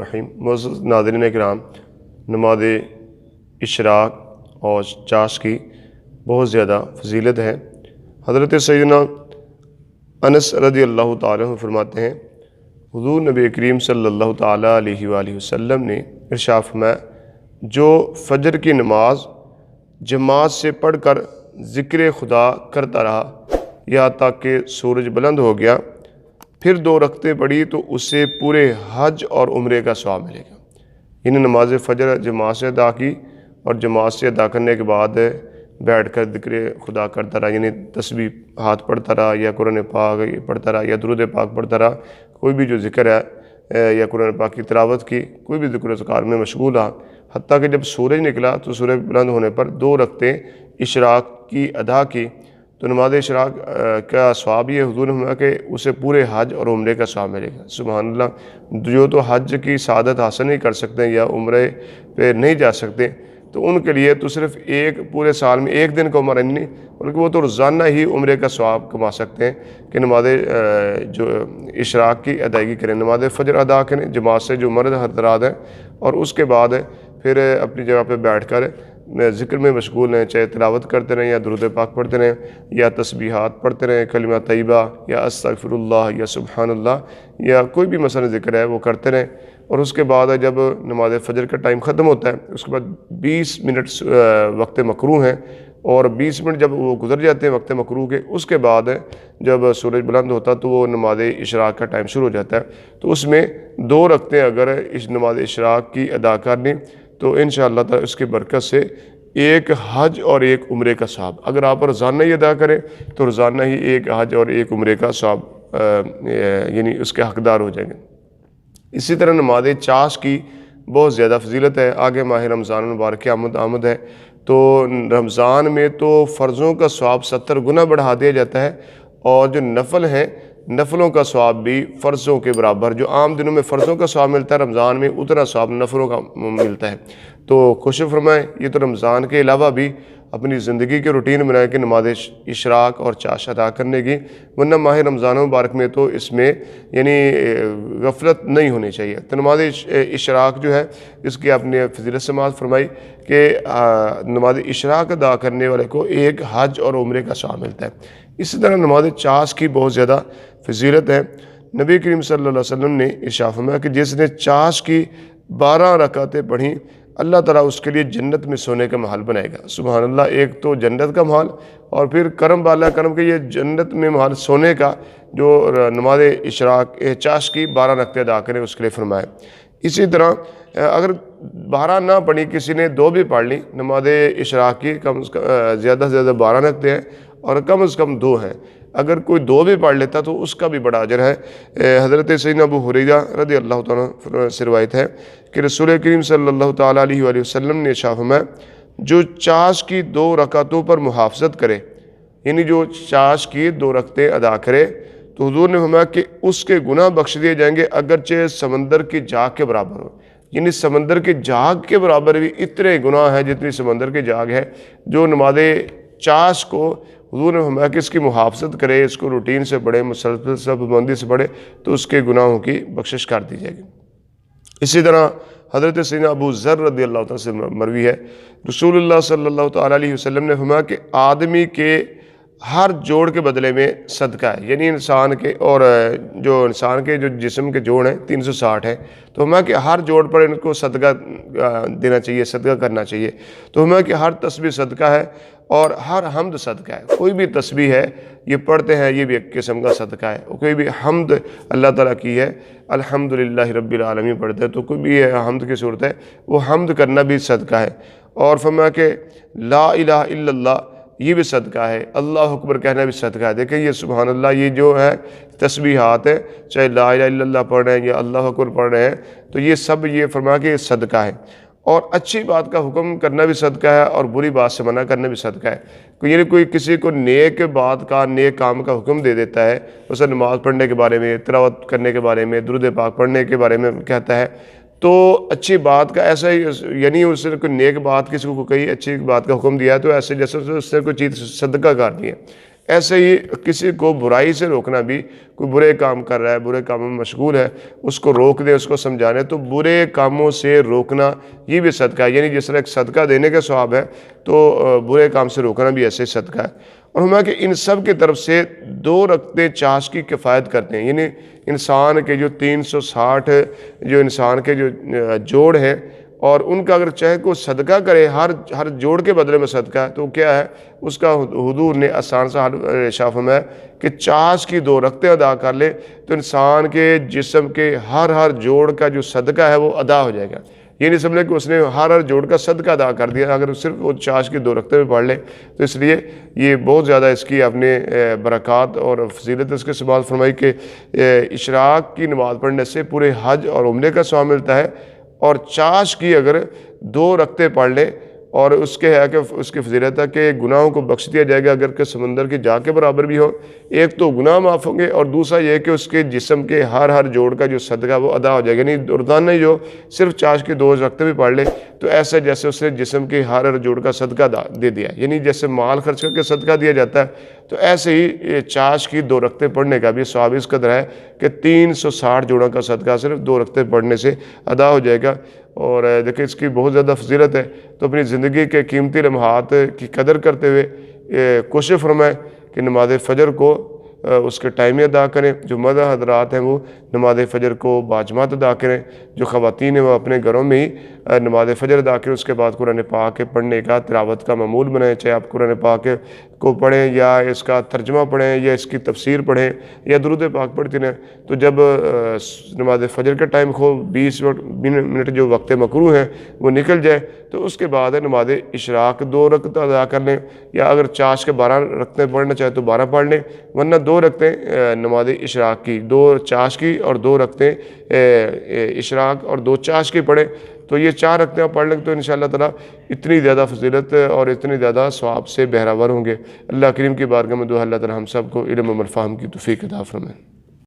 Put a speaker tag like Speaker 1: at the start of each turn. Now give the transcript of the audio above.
Speaker 1: الرحیم۔ معزز ناظرین کرام، نماز اشراق اور چاش کی بہت زیادہ فضیلت ہے۔ حضرت سیدنا انس رضی اللہ تعالیٰ عنہ فرماتے ہیں، حضور نبی کریم صلی اللہ تعالیٰ علیہ وآلہ وسلم نے ارشاد فرمایا، جو فجر کی نماز جماعت سے پڑھ کر ذکر خدا کرتا رہا یہاں تک کہ سورج بلند ہو گیا، پھر 2 رکعتیں پڑھی تو اسے پورے حج اور عمرے کا ثواب ملے گا۔ یعنی نماز فجر جماعت سے ادا کی اور جماعت سے ادا کرنے کے بعد بیٹھ کر ذکر خدا کرتا رہا، یعنی تسبیح ہاتھ پڑھتا رہا یا قرآن پاک پڑھتا رہا یا درود پاک پڑھتا رہا، کوئی بھی جو ذکر ہے یا قرآن پاک کی تلاوت کی، کوئی بھی ذکر و اذکار میں مشغول رہا، حتیٰ کہ جب سورج نکلا تو سورج بلند ہونے پر 2 رکعتیں اشراق کی ادا کی تو نماز اشراق کا ثواب یہ حضور نے فرمایا کہ اسے پورے حج اور عمرے کا ثواب ملے گا۔ سبحان اللہ، جو تو حج کی سعادت حاصل نہیں کر سکتے یا عمرے پہ نہیں جا سکتے تو ان کے لیے تو صرف ایک پورے سال میں ایک دن کا عمرہ نہیں بلکہ وہ تو روزانہ ہی عمرے کا ثواب کما سکتے ہیں کہ نماز جو اشراق کی ادائیگی کریں، نماز فجر ادا کریں جماعت سے جو مرد حضرات ہیں، اور اس کے بعد پھر اپنی جگہ پہ بیٹھ کر ذکر میں مشغول ہیں، چاہے تلاوت کرتے رہیں یا درود پاک پڑھتے رہیں یا تسبیحات پڑھتے رہیں، کلمہ طیبہ یا استغفر اللہ یا سبحان اللہ یا کوئی بھی مثلا ذکر ہے وہ کرتے رہیں۔ اور اس کے بعد جب نماز فجر کا ٹائم ختم ہوتا ہے اس کے بعد 20 منٹ وقت مکروہ ہیں، اور 20 منٹ جب وہ گزر جاتے ہیں وقت مکروہ کے، اس کے بعد جب سورج بلند ہوتا تو وہ نماز اشراق کا ٹائم شروع ہو جاتا ہے۔ تو اس میں 2 رکعتیں اگر اس نماز اشراق کی ادا کرنی تو انشاءاللہ تعالی اس کی برکت سے ایک حج اور ایک عمرے کا ثواب، اگر آپ روزانہ ہی ادا کریں تو روزانہ ہی ایک حج اور ایک عمرے کا ثواب یعنی اس کے حقدار ہو جائیں گے۔ اسی طرح نماز چاش کی بہت زیادہ فضیلت ہے۔ آگے ماہ رمضان المبارک آمد ہے تو رمضان میں تو فرضوں کا ثواب 70 گنا بڑھا دیا جاتا ہے، اور جو نفل ہیں نفلوں کا ثواب بھی فرضوں کے برابر، جو عام دنوں میں فرضوں کا ثواب ملتا ہے رمضان میں اتنا ثواب نفلوں کا ملتا ہے۔ تو کوشش فرمائیں یہ تو رمضان کے علاوہ بھی اپنی زندگی کے روٹین بنائیں کہ نماز اشراق اور چاش ادا کرنے کی، ورنہ ماہ رمضان مبارک میں تو اس میں یعنی غفلت نہیں ہونی چاہیے۔ تو نماز اشراق جو ہے اس کی آپ نے فضیلت سماعت فرمائی کہ نماز اشراق ادا کرنے والے کو ایک حج اور عمرے کا ثواب ملتا ہے۔ اسی طرح نماز چاش کی بہت زیادہ فضیلت ہے۔ نبی کریم صلی اللہ علیہ وسلم نے ارشاد فرمایا کہ جس نے چاش کی 12 رکعتیں پڑھیں اللہ تعالیٰ اس کے لیے جنت میں سونے کا محل بنائے گا۔ سبحان اللہ، ایک تو جنت کا محل اور پھر کرم بالا کرم کے یہ جنت میں محل سونے کا، جو نماز اشراق چاش کی 12 رکعتیں ادا کریں اس کے لیے فرمائے۔ اسی طرح اگر 12 نہ پڑھی کسی نے 2 بھی پڑھ لی نماز اشراق کی، کم از کم زیادہ سے زیادہ 12 رکعتیں ہیں اور کم از کم 2 ہیں، اگر کوئی 2 بھی پڑھ لیتا تو اس کا بھی بڑا اجر ہے۔ حضرت سیدنا ابو ہریرہ رضی اللہ تعالیٰ سے روایت ہے کہ رسول کریم صلی اللہ تعالیٰ علیہ وآلہ وسلم نے ارشاد فرمایا، جو چاش کی 2 رکعتوں پر محافظت کرے، یعنی جو چاش کی 2 رکعتیں ادا کرے تو حضور نے فرمایا کہ اس کے گناہ بخش دیے جائیں گے اگرچہ سمندر کی جاگ کے برابر ہو۔ یعنی سمندر کی جاگ کے برابر بھی اتنے گناہ ہیں جتنی سمندر کی جاگ ہے۔ جو نماز چاش کو حضور نے فرمایا کہ اس کی محافظت کرے، اس کو روٹین سے پڑھے، مسلسل پابندی سے پڑھے تو اس کے گناہوں کی بخشش کر دی جائے گی۔ اسی طرح حضرت سیدنا ابو ذر رضی اللہ تعالیٰ سے مروی ہے، رسول اللہ صلی اللہ تعالیٰ علیہ وسلم نے فرمایا کہ آدمی کے ہر جوڑ کے بدلے میں صدقہ ہے، یعنی انسان کے اور جو انسان کے جو جسم کے جوڑ ہیں 360 ہیں، تو ہمیں کہ ہر جوڑ پر ان کو صدقہ دینا چاہیے، صدقہ کرنا چاہیے۔ تو ہمیں کہ ہر تسبیح صدقہ ہے اور ہر حمد صدقہ ہے۔ کوئی بھی تسبیح ہے یہ پڑھتے ہیں یہ بھی ایک قسم کا صدقہ ہے، کوئی بھی حمد اللہ تعالیٰ کی ہے، الحمدللہ رب العالمین پڑھتے ہیں تو کوئی بھی حمد کی صورت ہے وہ حمد کرنا بھی صدقہ ہے۔ اور فرمایا کہ لا الہ الا اللہ یہ بھی صدقہ ہے، اللہ اکبر کہنا بھی صدقہ ہے۔ دیکھیں یہ سبحان اللہ یہ جو ہے تسبیحات ہیں، چاہے لا الہ الا اللہ پڑھ رہے ہیں یا اللہ اکبر پڑھ رہے ہیں، تو یہ سب یہ فرمایا کہ یہ صدقہ ہے۔ اور اچھی بات کا حکم کرنا بھی صدقہ ہے اور بری بات سے منع کرنا بھی صدقہ ہے۔ یعنی کوئی کسی کو نیک بات کا نیک کام کا حکم دے دیتا ہے، مثلا نماز پڑھنے کے بارے میں، تلاوت کرنے کے بارے میں، درود پاک پڑھنے کے بارے میں کہتا ہے، تو اچھی بات کا ایسا ہی یعنی اس نے کوئی نیک بات کسی کو کہی اچھی بات کا حکم دیا ہے تو ایسے جیسے اس نے کوئی چیز صدقہ کر دی ہے، ایسے ہی کسی کو برائی سے روکنا بھی، کوئی برے کام کر رہا ہے، برے کاموں میں مشغول ہے، اس کو روک دیں، اس کو سمجھانے، تو برے کاموں سے روکنا یہ بھی صدقہ ہے۔ یعنی جس طرح ایک صدقہ دینے کا ثواب ہے تو برے کام سے روکنا بھی ایسے صدقہ ہے۔ اور ہمیں کہ ان سب کی طرف سے 2 رکعتیں چاشت کی کفایت کرتے ہیں۔ یعنی انسان کے جو 360 جو انسان کے جو جوڑ ہیں، اور ان کا اگر چاہے کوئی صدقہ کرے، ہر جوڑ کے بدلے میں صدقہ ہے، تو کیا ہے اس کا حضور نے آسان سا حل ارشاد فرمایا کہ چاشت کی 2 رکعتیں ادا کر لے تو انسان کے جسم کے ہر جوڑ کا جو صدقہ ہے وہ ادا ہو جائے گا۔ یہ نہیں سمجھے کہ اس نے ہر جوڑ کا صدقہ ادا کر دیا، اگر صرف وہ چاشت کی 2 رکعتیں بھی پڑھ لے تو اس لیے یہ بہت زیادہ اس کی اپنے برکات اور فضیلت اس کے سبات فرمائی کہ اشراق کی نماز پڑھنے سے پورے حج اور عمرے کا ثواب ملتا ہے، اور چاشت کی اگر 2 رکعتیں پڑھ لیں اور اس کے ہے کہ اس کی فضیلت ہے کہ گناہوں کو بخش دیا جائے گا، اگر کہ سمندر کی جا کے برابر بھی ہو۔ ایک تو گناہ معاف ہوں گے، اور دوسرا یہ کہ اس کے جسم کے ہر جوڑ کا جو صدقہ وہ ادا ہو جائے گا۔ یعنی روزانہ جو صرف چاشت کی 2 رکعتیں بھی پڑھ لے تو ایسے جیسے اس نے جسم کے ہر جوڑ کا صدقہ دے دیا، یعنی جیسے مال خرچ کر کے صدقہ دیا جاتا ہے، تو ایسے ہی چاشت کی 2 رکعتیں پڑھنے کا بھی ثواب اس قدر ہے کہ 360 جوڑوں کا صدقہ صرف 2 رکعتیں پڑھنے سے ادا ہو جائے گا۔ اور دیکھیں اس کی بہت زیادہ فضیلت ہے، تو اپنی زندگی کے قیمتی لمحات کی قدر کرتے ہوئے کوشش فرمائیں کہ نماز فجر کو اس کے ٹائم میں ادا کریں۔ جو مرد حضرات ہیں وہ نماز فجر کو باجماعت ادا کریں، جو خواتین ہیں وہ اپنے گھروں میں ہی نماز فجر ادا کریں، اس کے بعد قرآن پاک کے پڑھنے کا تلاوت کا معمول بنائیں، چاہے آپ قرآن پاک کو پڑھیں یا اس کا ترجمہ پڑھیں یا اس کی تفسیر پڑھیں یا درود پاک پڑھتے رہیں۔ تو جب نماز فجر کا ٹائم 20 منٹ جو وقت مکروہ ہیں وہ نکل جائے تو اس کے بعد نماز اشراق 2 رکعت ادا کر لیں، یا اگر چاشت کے 12 رکعتیں پڑھنا چاہے تو 12 پڑھ لیں، ورنہ 2 رکعتیں نماز اشراق کی، 2 چاشت کی اور 2 رکعتیں اشراق اور 2 چاشت کی پڑھیں، تو یہ 4 رکعتیں آپ پڑھ لیں تو انشاءاللہ تعالیٰ اتنی زیادہ فضیلت اور اتنی زیادہ ثواب سے بہرہ ور ہوں گے۔ اللہ کریم کی بارگاہ میں دعا، اللہ تعالیٰ ہم سب کو علم و فہم کی توفیق عطا فرمائے۔